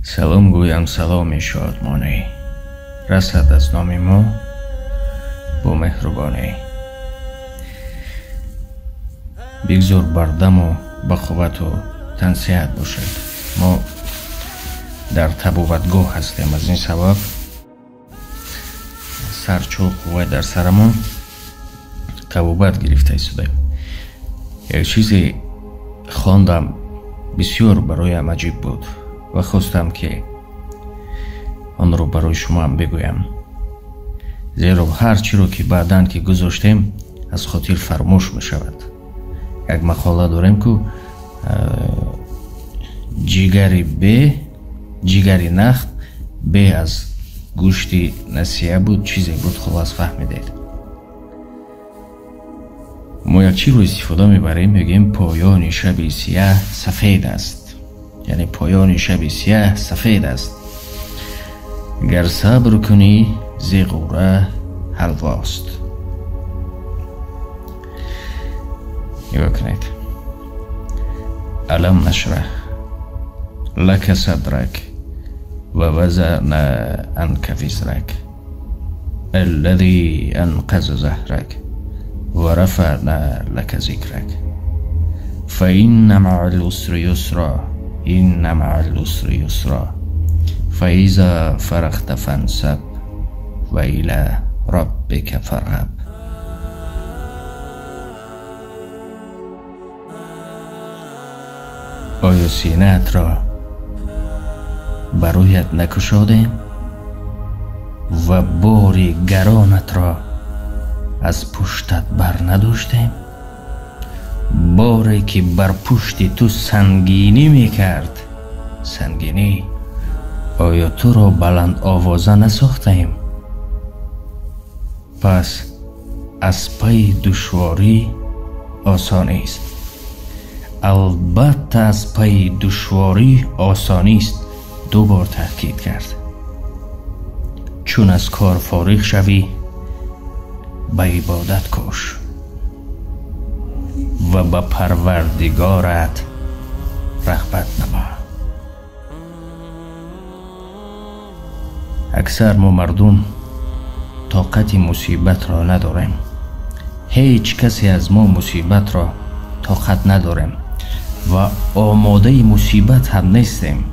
سلام گویم سلام شادمانی رسد از نام ما با مهربانی. بگذار بردم و بخوبت و تنصیحت باشد. ما در تبوبتگاه هستیم، از این سبب سرچوق و در سرمون تبوبت گرفته ایستادیم. یک چیزی خواندم بسیار برایم عجیب بود و خواستم که آن رو برای شما هم بگویم، زیرا هر چی رو که بعداً که گذاشتیم از خاطر فراموش می شود. یک مقاله داریم که جگری نخت به از گوشتی نسیه بود، چیزی بود، خلاص فهمیدید. ما یک چی رو استفاده میبریم، میگیم پایان شب سیاه سفید است، یعنی پایان شب سیاه سفید است. گر صبر کنی زی غوره حلواست. نگاه کنید. علم نشرح لک صدرک و وضعنا عنک وزرک الذی انقض ظهرک و رفعنا لک ذکرک فإن مع العسر یسرا إن مع العسر یسرا فإذا فرغت فانصب و إلی ربک فارغب. آیا سینه‌ات را برایت نکشادیم و باری گرانت را از پشتت بر نداشتیم؟ باری که بر پشت تو سنگینی میکرد، سنگینی، آیا تو را بلند آوازه نساختیم؟ پس از پی دشواری آسانی است. البته از پی دشواری آسانی است. دو بار تاکید کرد. چون از کار فارغ شوی به عبادت کوش و به پروردگارت رغبت نما. اکثر ما مردم طاقت مصیبت را نداریم. هیچ کسی از ما مصیبت را طاقت نداریم و آماده مصیبت هم نیستیم.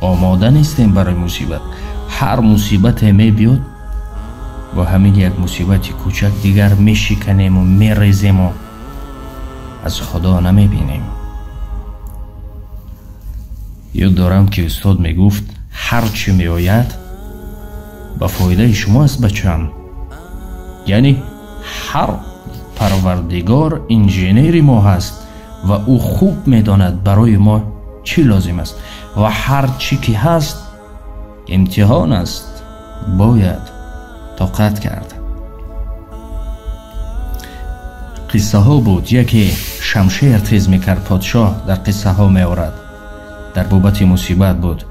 آماده نیستیم برای مصیبت. هر مصیبت می بیاد و همین یک مصیبت کوچک دیگر می شکنیم و می ریزیم و از خدا نمی بینیم. یاد دارم که استاد می گفت هر چی می آید به فایده شما است بچم. یعنی هر پروردگار انجینیر ما هست و او خوب می داند برای ما چی لازم است و هر چی که هست امتحان است، باید طاقت کرد. قصه ها بود. یکی شمشیر تیز میکرد پادشاه، در قصه ها میآورد، در بابت مصیبت بود.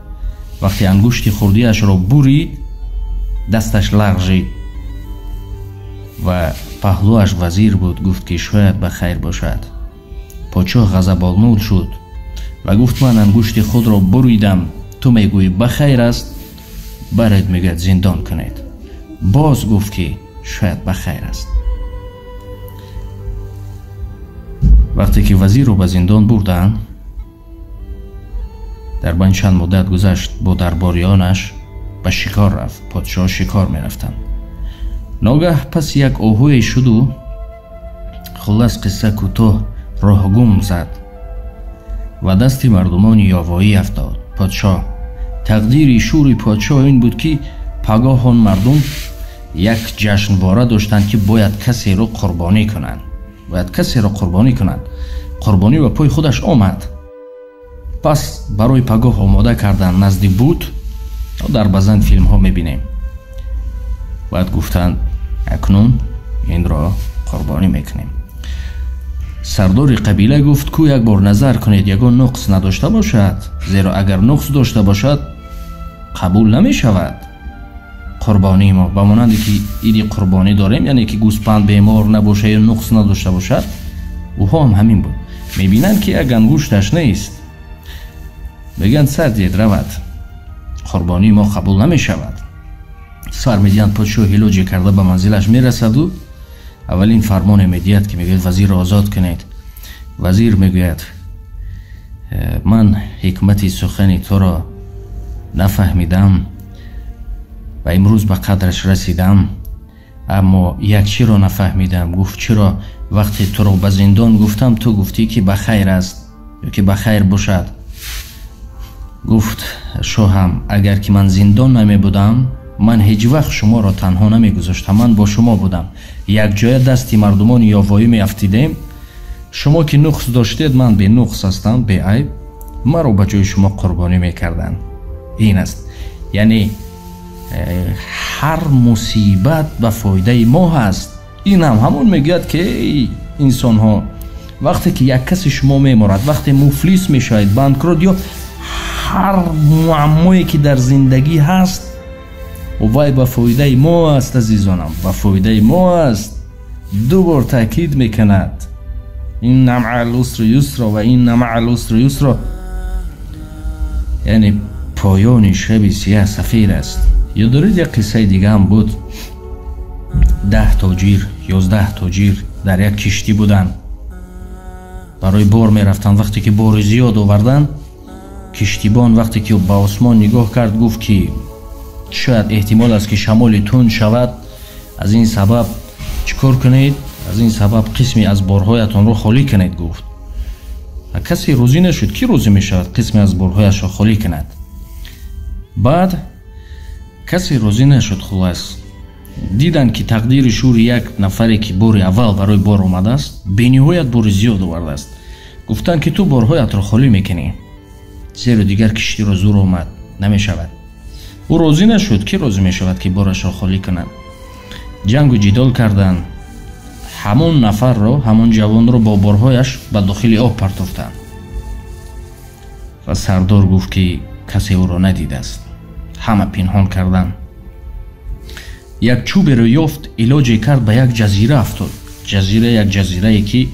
وقتی انگشت خردیش را برید دستش لغزید و پهلوش وزیر بود، گفت که شاید به خیر باشد. پادشاه غضب‌آلود شد و گفت من انگشت خود را بریدم، تو میگویی به خیر است، برید میگه زندان کنید. باز گفت که شاید به خیر است. وقتی که وزیر رو به زندان بردن، در بین چند مدت گذشت، با درباریانش به شکار رفت. پادشاه شکار میرفتن. ناگه پس یک آهوی شد و خلاص قصه کوتاه راه گم زد و دست مردمان یاوایی افتاد. پادشاه تقدیر شور پادشاه این بود که پگاهان مردم یک جشنواره داشتند که باید کسی را قربانی کنند. قربانی به پای خودش آمد. پس برای پگاه آماده کردن نزد بود. در بعضن فیلم ها میبینیم. بعد گفتند اکنون این را قربانی میکنیم. سردار قبیله گفت کو یک بار نظر کنید یگان نقص نداشته باشد، زیرا اگر نقص داشته باشد قبول نمی شود قربانی ما. به مانندی که ایدی قربانی داریم، یعنی که گوسپند بیمار نباشه یا نقص نداشته باشد، اوها هم همین بود. میبینند که یک انگشتش نیست، میگن سر دید رود قربانی ما قبول نمی شود. سر میدیند پادشاه علاج کرده به منزلش میرسد و اولین فرمان میدید که میگوید وزیر را آزاد کنید. وزیر میگوید من حکمت سخن تو را نفهمیدم و امروز به قدرش رسیدم، اما یک چی را نفهمیدم. گفت چرا وقتی تو را به زندان گفتم تو گفتی که بخیر است یا که بخیر باشد؟ گفت شاهم اگر که من زندان نمی بودم من هیچ وقت شما را تنها نمی گذاشتم، من با شما بودم، یک جای دستی مردمان یاوایی می افتیدیم. شما که نقص داشتید من به نقص هستم، به عیب، مرا به جای شما قربانی می کردن. این است، یعنی هر مصیبت به فایده ما هست. این هم همون میگوید که انسان ها وقتی که یک کسی شما میمارد، وقتی مفلس میشاید، بانکروت یا هر معمایی که در زندگی هست و وای به فایده ما است عزیزانم، به فایده ما است. دو بار تاکید میکند این مع العسر یسرا و این مع العسر یسرا، یعنی پایان شب سیاه سفید است. یا دارید یک قصه دیگه هم بود، 10 تاجیر 11 تاجیر در یک کشتی بودن، برای بار می رفتن. وقتی که بار زیاد آوردن، کشتیبان وقتی که به آسمان نگاه کرد گفت که شاید احتمال است که شمال تند شود، از این سبب چیکار کنید؟ از این سبب قسمی از بارهایتان رو خالی کنید. گفت کسی روزی نشد. کی روزی می شود قسمی از بارهایش را خالی کند؟ بعد کسی روزی نشد. خلاص دیدن که تقدیر شور یک نفری که بار اول برای بار آمده است به نهایت بار زیاد آورده است. گفتن که تو بارهایت را خالی میکنی، زیرا دیگر کشتی را زور آمد نمی شود. او روزی نشد. کی روزی می شود که بارش را خالی کند؟ جنگ و جدال کردند. همون نفر را، همون جوان را با بارهایش به داخل آب پرتافتند و سردار گفت که کسی او را ندیده است. همه پنهان کردند. یک چوبی را یافت، علاج کرد، به یک جزیره افتاد. جزیره، یک جزیره که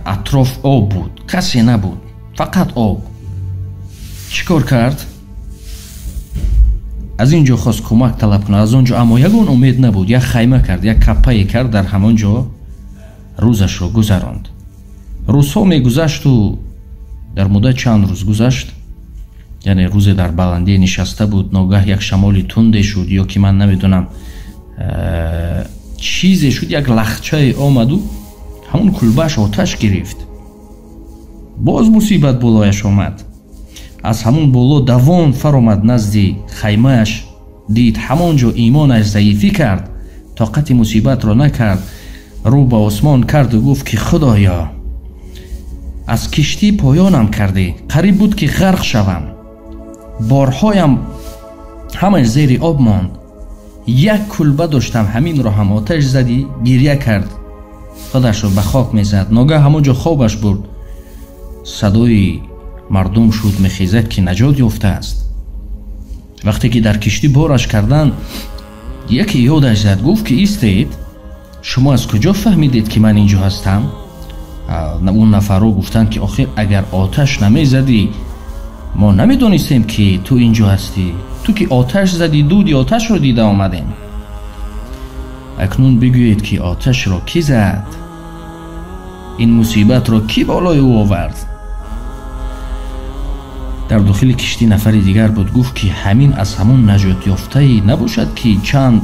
اطراف آب بود، کسی نبود، فقط آب. چیکار کرد؟ از اینجا خواست کمک طلب کنه، از اونجا، اما یگان امید نبود. یک خیمه کرد، یک کپه کرد، در همانجا روزش را گذراند. روزها می گذشت و در مدت چند روز گذشت، یعنی روز در بلندی نشسته بود، ناگاه یک شمال تنده شد یا که من نمیدونم چیزی شد، یک لخچه آمد و همون کلبهش آتش گرفت. باز مصیبت بالایش آمد. از همون بالا دوان فرامد نزدی خیمهش، دید همانجا ایمانش ضعیفی کرد، طاقت مصیبت را نکرد، رو به آسمان کرد و گفت که خدایا از کشتی پایانم کردی، قریب بود که غرق شوم، بارهایم همش زیر آب ماند، یک کلبه داشتم همین را هم آتش زدی. گریه کرد، خودش را به خاک میزد. ناگه همونجا خوابش برد. صدای مردم شد میخیزد که نجات یافته است. وقتی که در کشتی بارش کردن، یکی یادش زد، گفت که ایستید، شما از کجا فهمیدید که من اینجا هستم؟ اون نفرها گفتند که آخر اگر آتش نمیزدی ما نمیدونستیم که تو اینجا هستی، تو که آتش زدی دودی آتش رو دیده آمدیم. اکنون بگویید که آتش را کی زد؟ این مصیبت را کی بالای او آورد؟ در داخل کشتی نفری دیگر بود. گفت که همین از همون نجات یافته نباشد که چند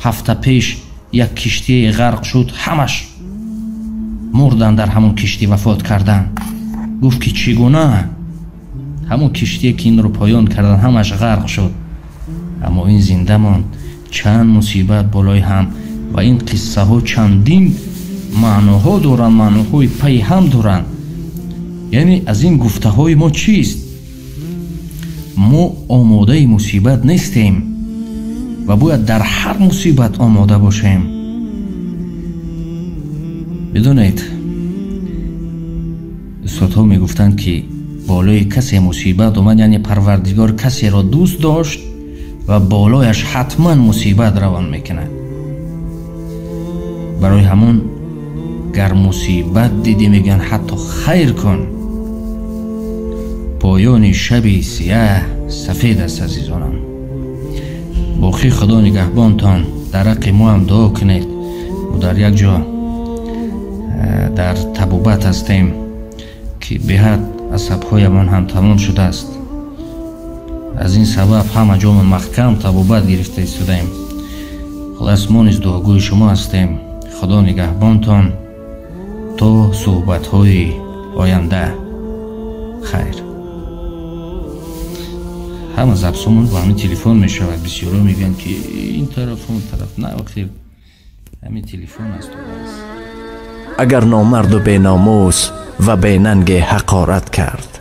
هفته پیش یک کشتی غرق شد، همش مردن، در همون کشتی وفات کردن. گفت که چگونه؟ همون کشتی که این رو پایان کردن همش غرق شد، اما این زنده ماند. چند مصیبت بالای هم، و این قصه ها چندین معناها دارن، معناهای پی هم دارن. یعنی از این گفته های ما چیست؟ ما آماده مصیبت نیستیم و باید در هر مصیبت آماده باشیم. بدونید استادها می گفتند که بالای کسی مصیبت اومد، یعنی پروردگار کسی را دوست داشت و بالایش حتما مصیبت روان میکنه. برای همون گر مصیبت دیدی میگن حتی خیر کن، پایان شب سیاه سفید است عزیزانم. باقی خدا نگهبانتان. در حق ما هم دعا کنید. ما در یک جا در طبوبت هستیم که به حد عصبهایمان هم تمام شده است. از این سبب همه جا محکم طبوبت گرفته ایستادیم. خلاص ما نیز دعاگوی شما هستیم. خدا نگهبانتان تا صحبت‌های آینده. خیر. همه زبسامون با همین تلفن می شود. بسیارا میگن که این طرف اون طرف. نه آخر همین تلفن است. اگر نامرد و بیناموس و بیننگ حقارت کرد،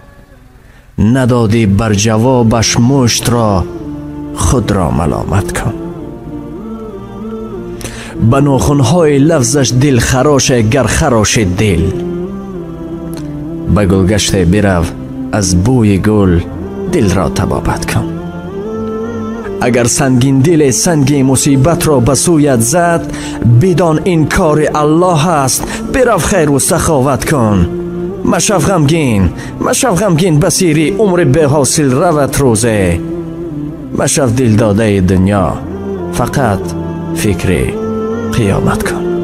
ندادی بر جوابش مشت را، خود را ملامت کن. به ناخنهای لفظش دل خراش گر خراش دل. به گلگشت برو از بوی گل، دل را طبابت کن. اگر سنگین دل سنگ مصیبت را به سویت زد، بدان این کار الله است، برو خیر و سخاوت کن. مشو غمگین بسیری عمر به حاصل روت روزه. مشو دل داده دنیا، فقط فکر قیامت کن.